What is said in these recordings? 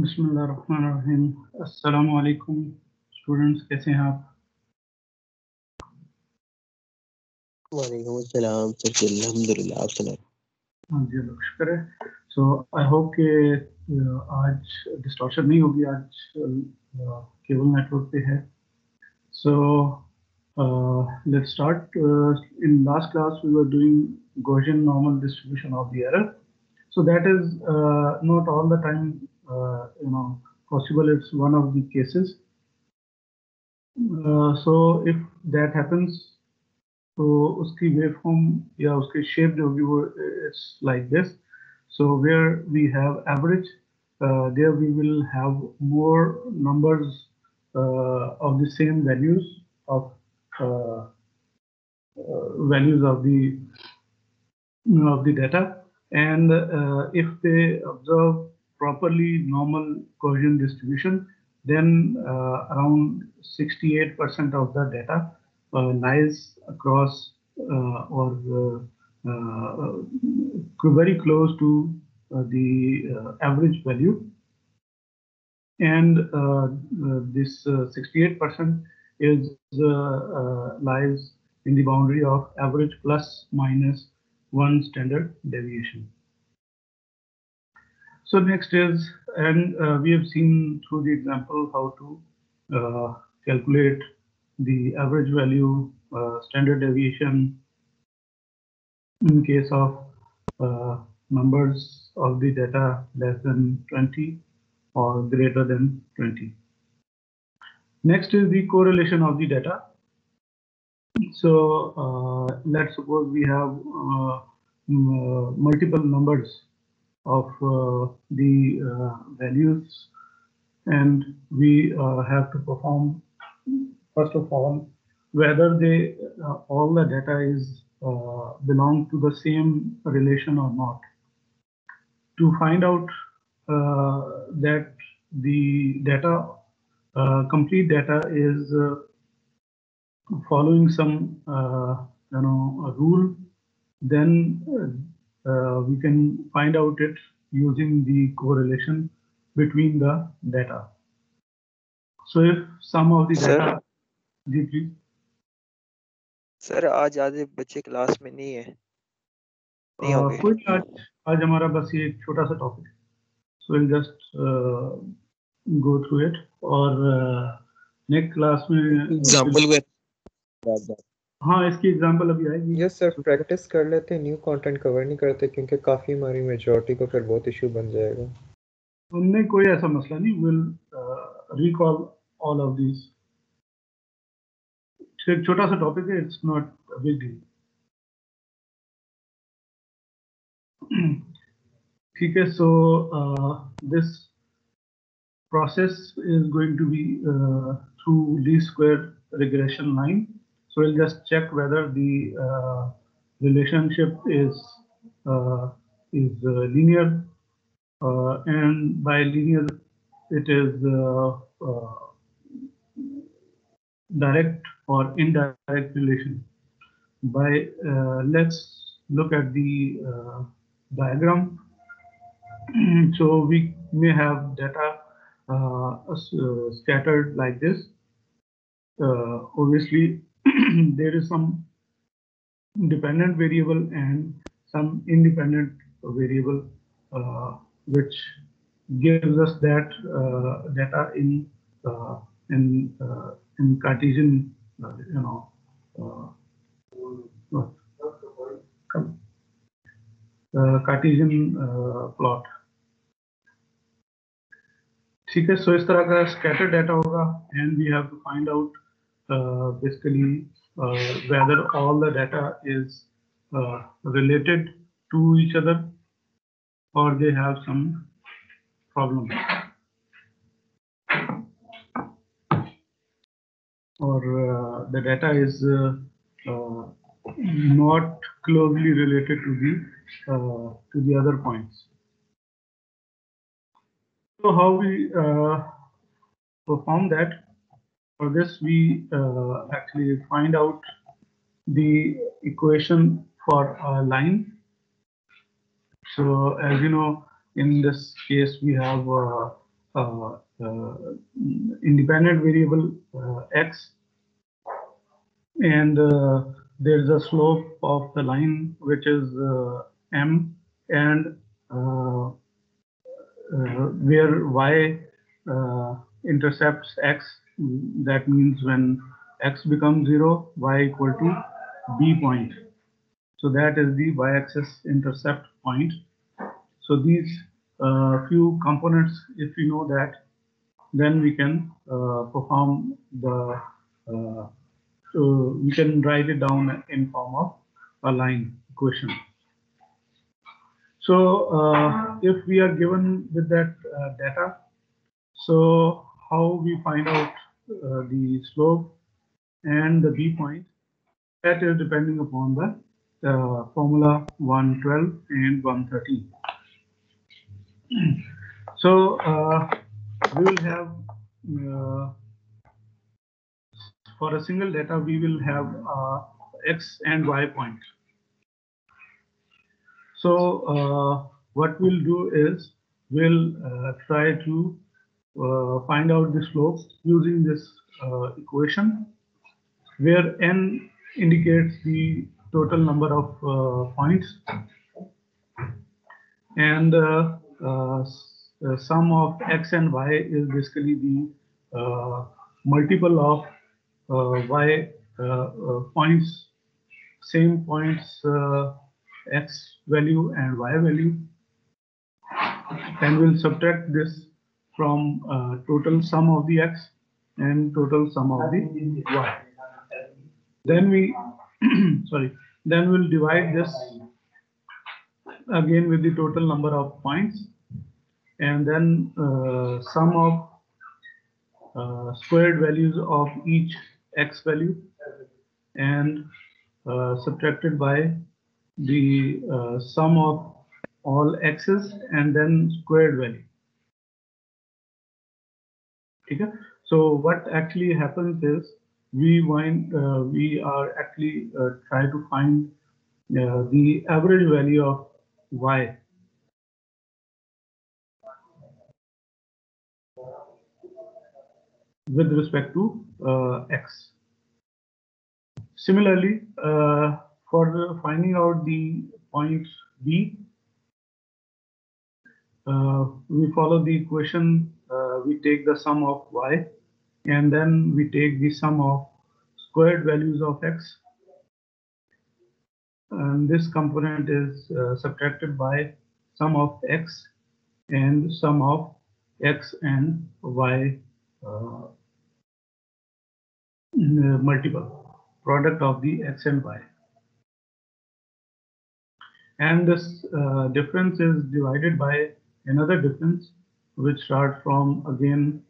बिस्मिल्लाहिर्रहमानिर्रहीम। अस्सलाम वालेकुम स्टूडेंट्स, कैसे हैं आप? वालेकुम अस्सलाम सर जी, अल्हम्दुलिल्लाह। आप सुनाएं। हाँ जी, अल्लाह का शुक्र है। सो आई होप कि आज डिस्टॉर्शन नहीं होगी। आज केबल नेटवर्क पे है। So let's start. In last class we were doing Gaussian normal distribution of the error. So that is not all the time possible. It's one of the cases. So if that happens, तो उसकी waveform या उसकी shape जो होगी वो it's like this. So where we have average, there we will have more numbers of the same values of data, and if they observe properly normal Gaussian distribution, then around 68% of the data lies across or very close to the average value, and this 68% is lies in the boundary of average plus minus 1 standard deviation. So next is, and we have seen through the example how to calculate the average value standard deviation in case of numbers of the data less than 20 or greater than 20. Next is the correlation of the data. So let's suppose we have multiple numbers of the values, and we have to perform, first of all, whether they all the data is belong to the same relation or not. To find out that the data complete data is following some a rule, then we can find out it using the correlation between the data. So if some of the data, ji please. Sir आज आधे बच्चे class में नहीं है, नहीं होंगे। कोई आज हमारा बस ये एक छोटा सा टॉपिक है, so will just go through it, और नेक्स्ट क्लास में एग्जांपल हाँ इसकी एग्जांपल अभी आएगी। यस सर, प्रैक्टिस कर लेते हैं, न्यू कंटेंट कवर नहीं करते क्योंकि काफ़ी हमारी मेजॉरिटी को फिर बहुत इशू बन जाएगा। उनमें कोई ऐसा मसला नहीं, will recall all of this. एक छोटा सा टॉपिक है, it's not a big deal. ठीक है, so this process is going to be through least square regression line. So we'll just check whether the relationship is linear, and by linear it is direct or indirect relation. By let's look at the diagram. So we may have data scattered like this. Obviously there is some dependent variable and some independent variable which gives us that data in Cartesian Cartesian plot. ठीक है, सो इस तरह का scatter data होगा, and we have to find out basically whether all the data is related to each other or they have some problem, or the data is not closely related to the other points. So how we perform that? For this, we actually find out the equation for a line. So as you know, in this case we have independent variable x, and there is a slope of the line which is m, and where y intercepts x. That means when x becomes 0, y equal to b point. So that is the y-axis intercept point. So these few components, if we know that, then we can perform the so we can write it down in form of a line equation. So if we are given with that data, so how we find out the slope and the b point, that is depending upon the formula 112 and 113. So we will have for a single data, we will have x and y point. So what we'll do is we'll try to find out the slope using this equation, where n indicates the total number of points, and sum of x and y is basically the multiple of y points, same points x value and y value, and we'll subtract this from total sum of the x and total sum of the y. Then we then we'll divide this again with the total number of points, and then sum of squared values of each x value, and subtracted by the sum of all x's and then squared value. Okay. So what actually happens is we are actually try to find the average value of y with respect to x. Similarly, for finding out the points b, we follow the equation. We take the sum of y, and then we take the sum of squared values of x, and this component is subtracted by sum of x and sum of x and y multiple, product of the x and y. And this difference is divided by another difference, which starts from again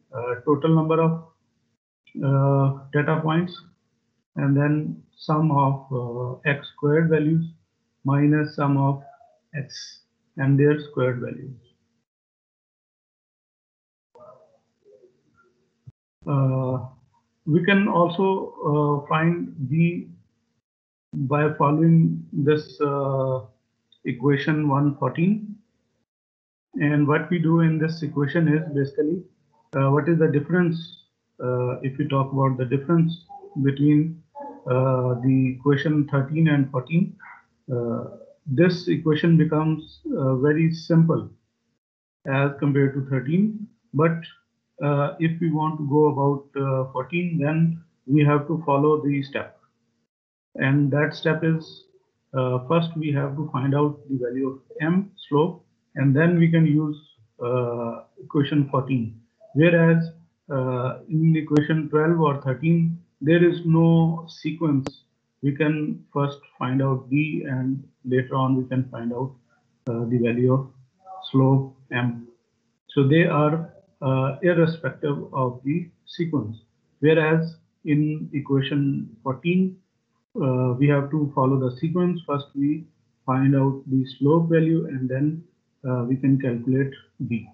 total number of data points, and then sum of x squared values minus sum of x and their squared values. We can also find b by following this equation 114. And what we do in this equation is basically what is the difference, if we talk about the difference between the equation 13 and 14. This equation becomes very simple as compared to 13, but if we want to go about 14, then we have to follow the step, and that step is first we have to find out the value of m, slope, and then we can use equation 14. Whereas in equation 12 or 13, there is no sequence. We can first find out b, and later on we can find out the value of slope m. So they are irrespective of the sequence. Whereas in equation 14, we have to follow the sequence. First we find out the slope value, and then we can calculate b.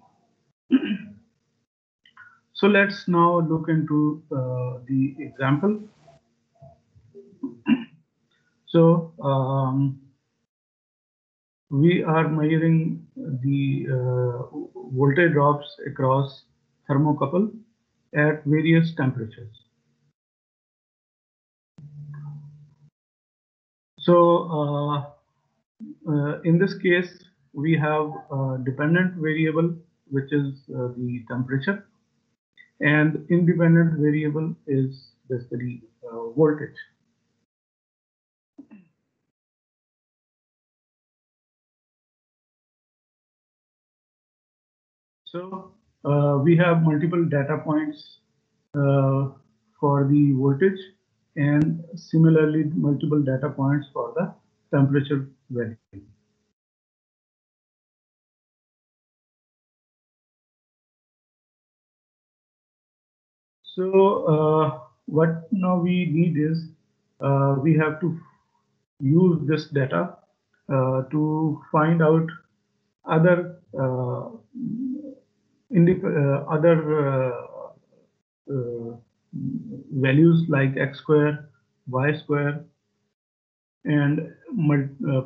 So let's now look into the example. So we are measuring the voltage drops across thermocouple at various temperatures. So in this case, we have a dependent variable, which is the temperature, and independent variable is basically voltage. So we have multiple data points for the voltage, and similarly multiple data points for the temperature value. So what now we need is we have to use this data to find out other values like x square, y square, and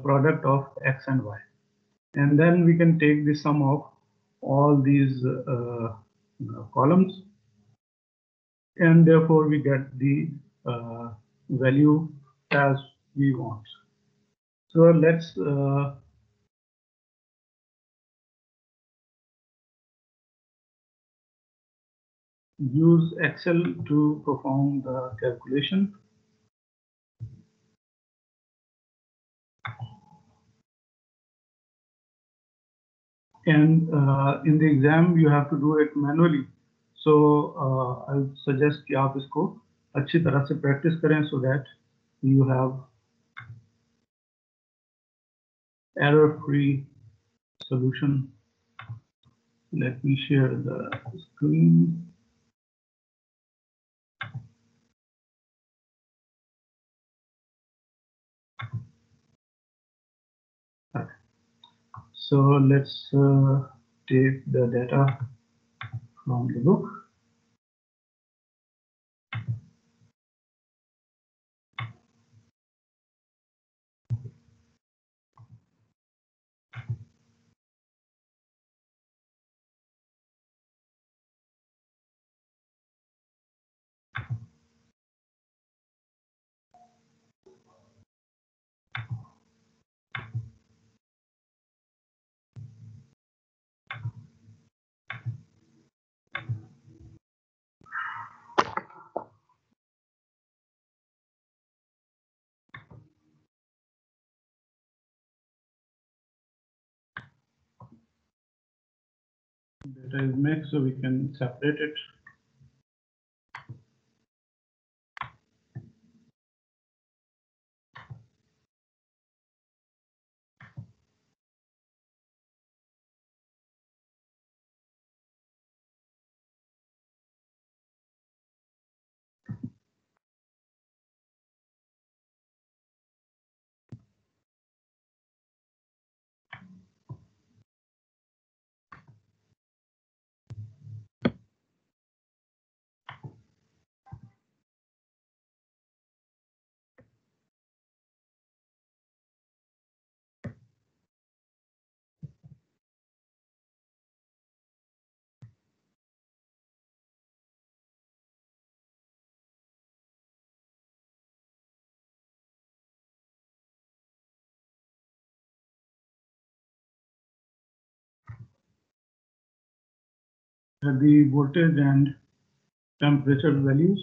product of x and y, and then we can take the sum of all these columns, and therefore we get the value as we want. So let's use Excel to perform the calculation. And in the exam you have to do it manually. So I would suggest कि आप इसको अच्छी तरह से practice करें so that you have error-free solution. Let me share the screen. Okay. So let's take the data from the book. Data is mixed, so we can separate it. The voltage and temperature values.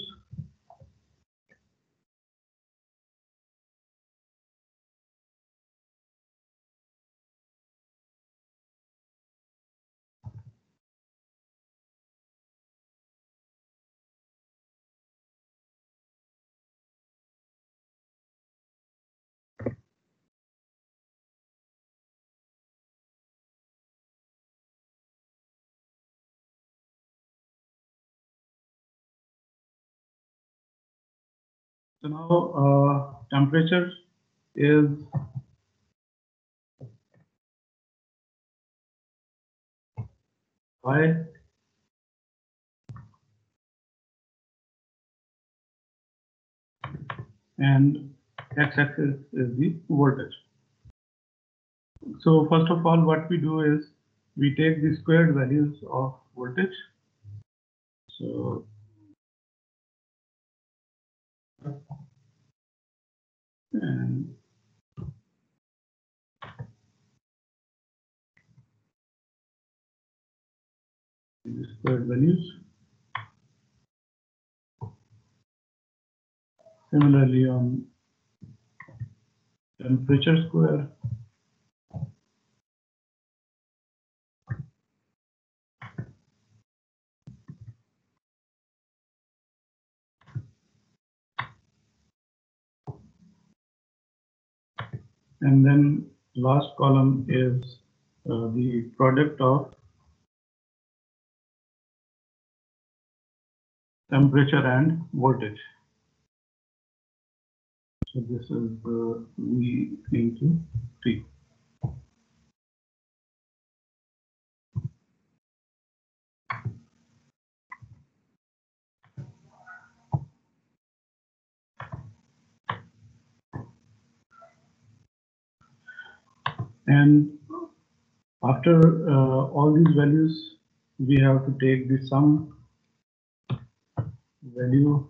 So now temperature is Y, and x-axis is the voltage. So first of all, what we do is we take the squared values of voltage So and the squared values. Similarly on temperature square, and then last column is the product of temperature and voltage. So this is V into T. And after all these values, we have to take the sum value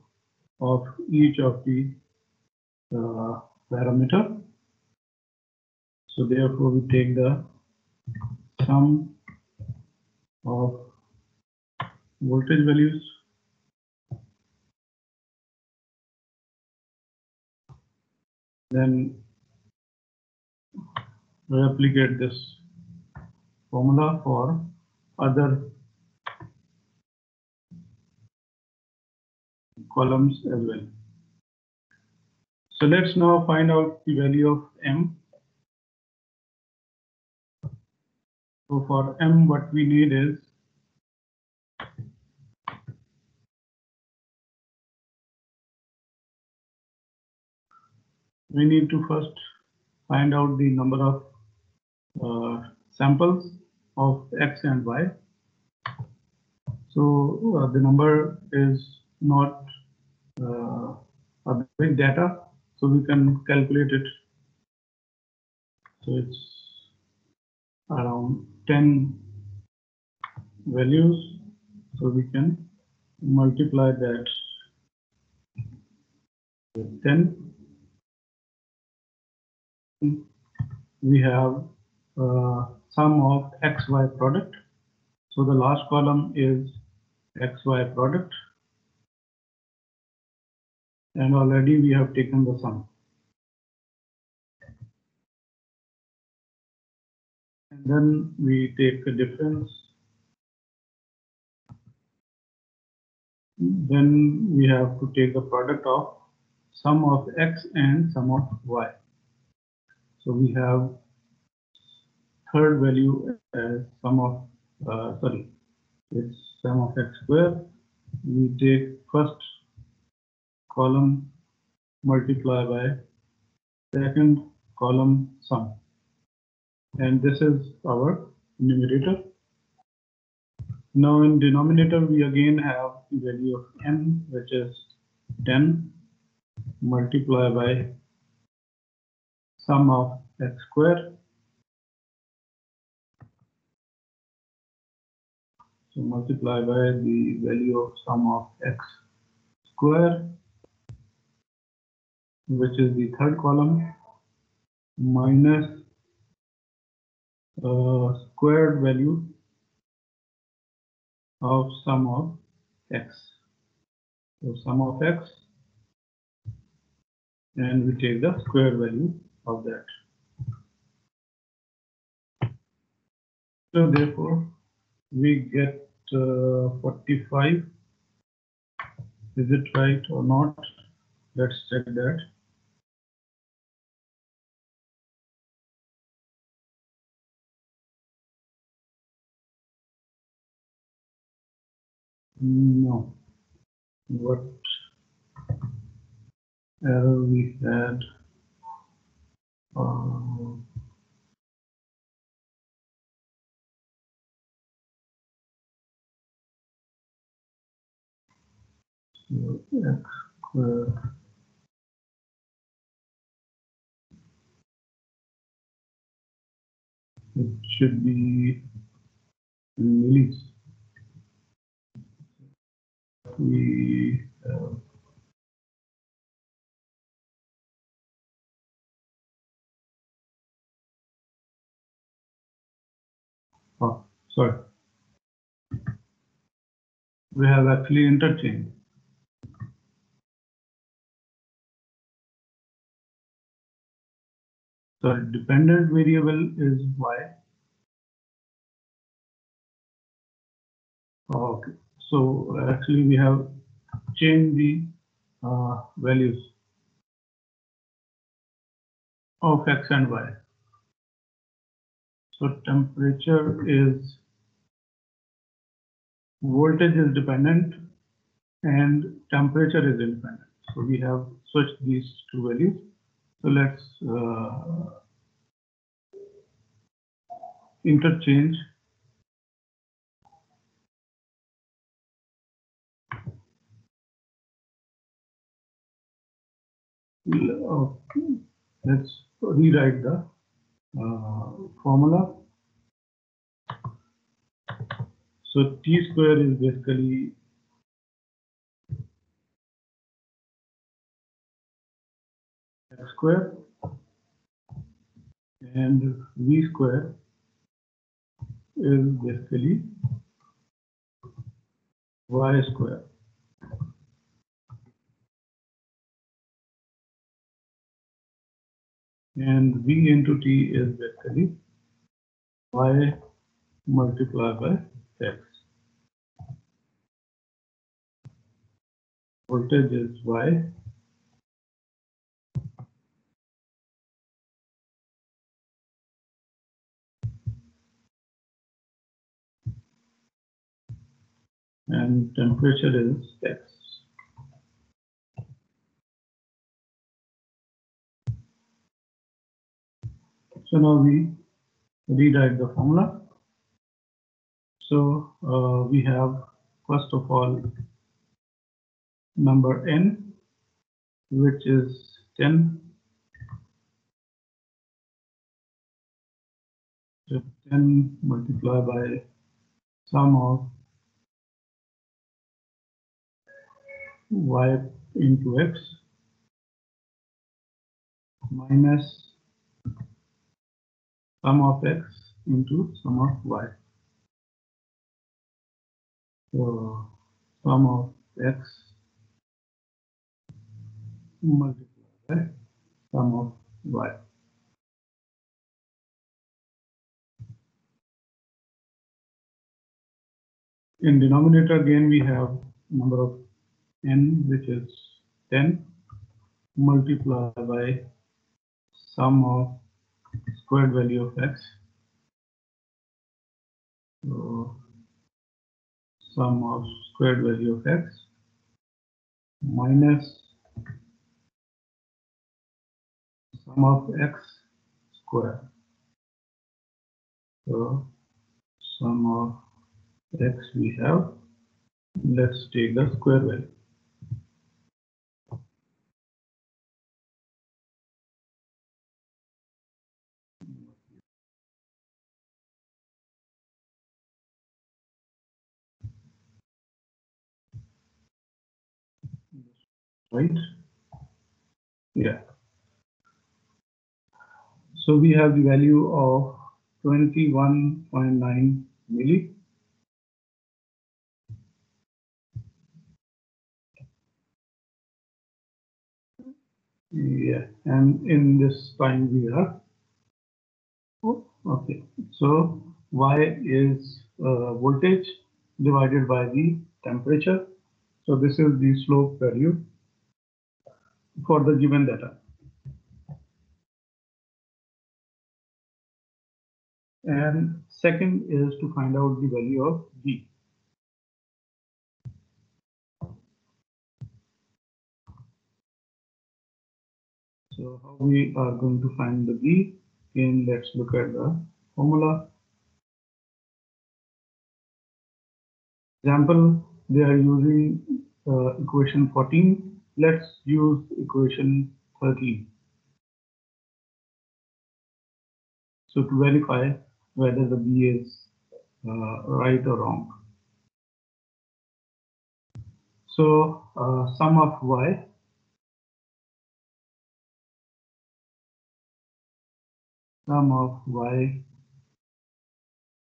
of each of the parameter. So therefore, we take the sum of voltage values, then replicate this formula for other columns as well. So let's now find out the value of M. So for M, what we need is we need to first find out the number of samples of X and Y. So the number is not a big data, so we can calculate it. So it's around 10 values, so we can multiply that with 10. We have sum of XY product. So the last column is XY product, and already we have taken the sum. And then we take a difference. Then we have to take the product of sum of X and sum of Y. So we have third value as sum of, it's sum of X square. We take first column multiply by second column sum. And this is our numerator. Now in denominator, we again have the value of M, which is 10 multiplied by sum of X square. So multiply by the value of sum of X square, which is the third column, minus squared value of sum of X. So sum of X, and we take the square value of that. So therefore, we get 45. Is it right or not? Let's check that. No. What error we had? So X squared. It should be in millis. we oh, sorry, we have actually interchange. So dependent variable is y. Okay, so actually we have changed the values of x and y. So temperature is, voltage is dependent and temperature is independent. So we have switched these two values. So let's interchange let's rewrite the formula. So T square is basically x square and V square is basically y square. And V into T is basically y multiplied by x. Voltage is y. And temperature is x. So now we rewrite the formula. So we have, first of all, number n, which is 10. So 10 multiplied by sum of y into x minus sum of x into sum of y. So sum of x multiplied by sum of y. In denominator again we have number of n, which is 10 multiplied by sum of squared value of x. So sum of squared value of x minus sum of x square. So sum of x we have, let's take the square value. Right? Yeah. So we have the value of 21.9 milli. Yeah, and in this time we are, okay, so y is voltage divided by the temperature. So this is the slope value for the given data. And second is to find out the value of V. So how we are going to find the V? Again, let's look at the formula. Example, they are using equation 14. Let's use equation 13. So to verify whether the B is right or wrong. So sum of y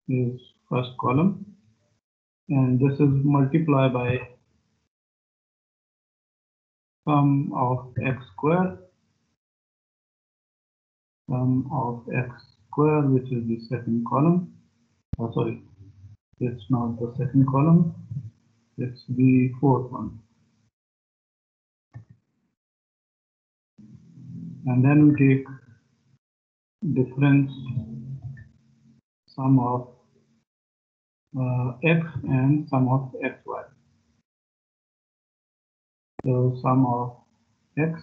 is first column, and this is multiplied by sum of x square, which is the second column. Oh, sorry, it's not the second column, it's the fourth one. And then we take difference sum of x and sum of xy. So sum of x,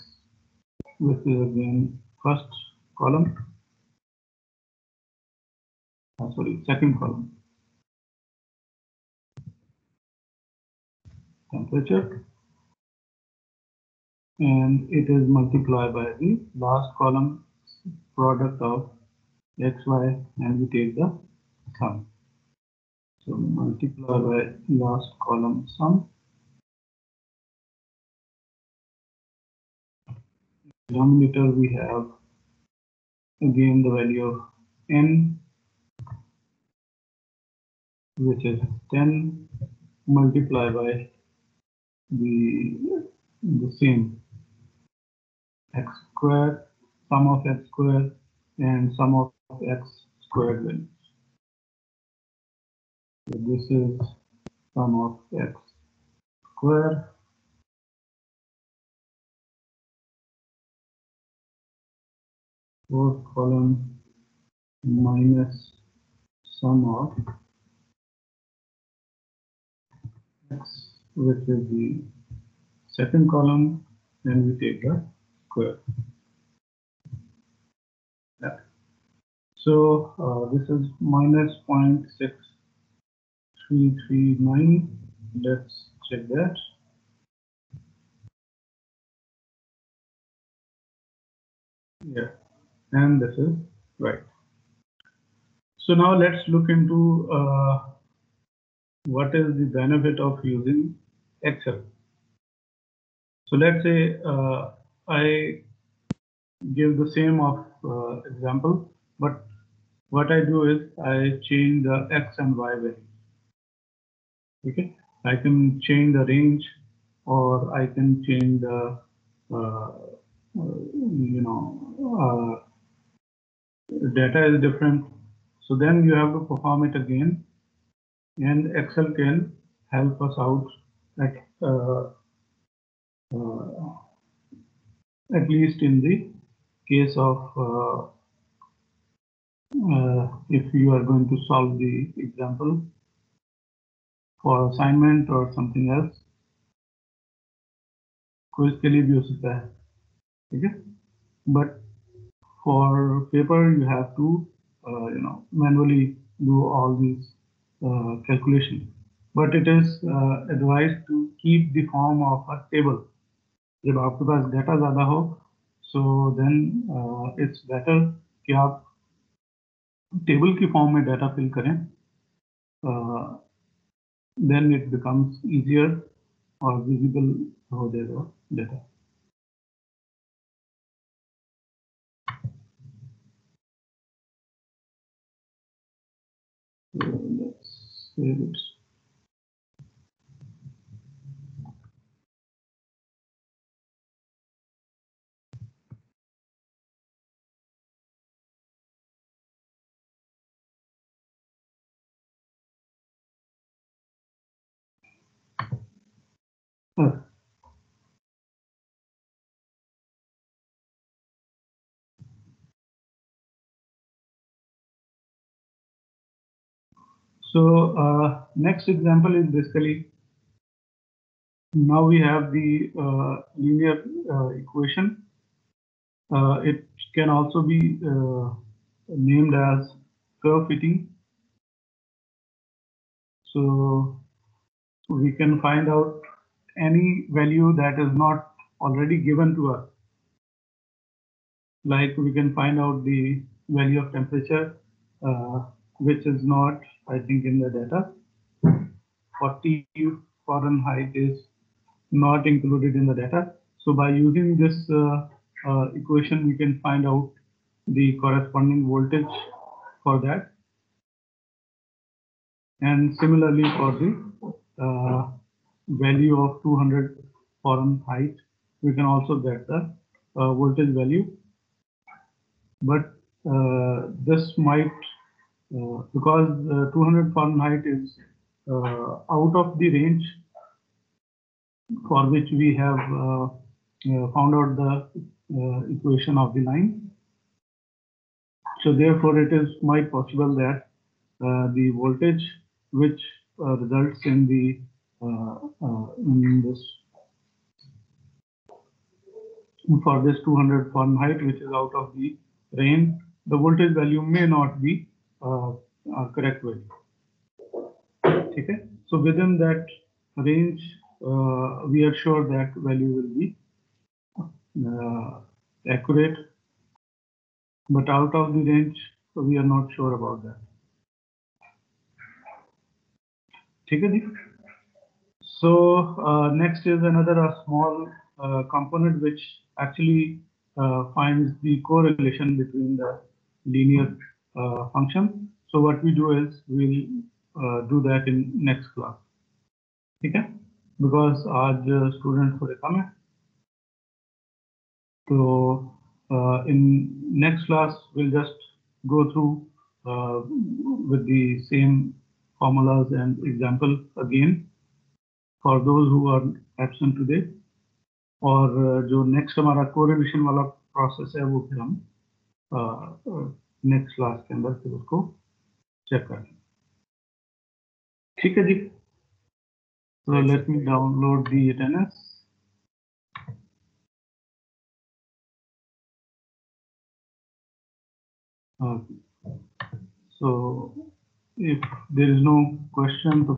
which is again first column, sorry, second column, temperature, and it is multiplied by the last column product of xy, and we take the sum. So multiply by last column sum. Denominator we have again the value of n, which is 10, multiplied by the same x squared, sum of x squared, and sum of x squared values. So this is sum of x squared fourth column minus sum of x, which is the second column, and we take the square. Yeah. So this is minus 0.6339. Let's check that. Yeah, and this is right. So now let's look into what is the benefit of using Excel. So let's say I give the same of example, but what I do is I change the x and y values. Okay, I can change the range, or I can change the data is different. So then you have to perform it again, and Excel can help us out at least in the case of if you are going to solve the example for assignment or something else, quiz के लिए भी हो सकता है, ठीक है? But for paper you have to manually do all these calculations. But it is advised to keep the form of a table. जब आपके पास data ज़्यादा हो, so then it's better कि आप table की form में data fill करें. Then it becomes easier or visible हो जाएगा data. So let's save it. So next example is basically, now we have the linear equation. It can also be named as curve fitting. So we can find out any value that is not already given to us. Like we can find out the value of temperature, which is not, I think, in the data. 40 Fahrenheit is not included in the data. So by using this equation, we can find out the corresponding voltage for that. And similarly for the value of 200 Fahrenheit, we can also get the voltage value. But this might, because 200 Fahrenheit is out of the range for which we have found out the equation of the line. So therefore, it is might possible that the voltage which results in the in this for this 200 Fahrenheit, which is out of the range, the voltage value may not be correct value. Okay, so within that range, we are sure that value will be accurate, but out of the range, so we are not sure about that. Okay, so next is another small component which actually finds the correlation between the linear function. So what we do is we'll do that in next class. Okay, because आज students थोड़े कम हैं, so in next class we'll just go through with the same formulas and example again for those who are absent today. और जो next हमारा correlation वाला process है वो फिर हम next class के अंदर फिर उसको check करेंगे. ठीक है जी. So let me download the attendance. So if there is no question,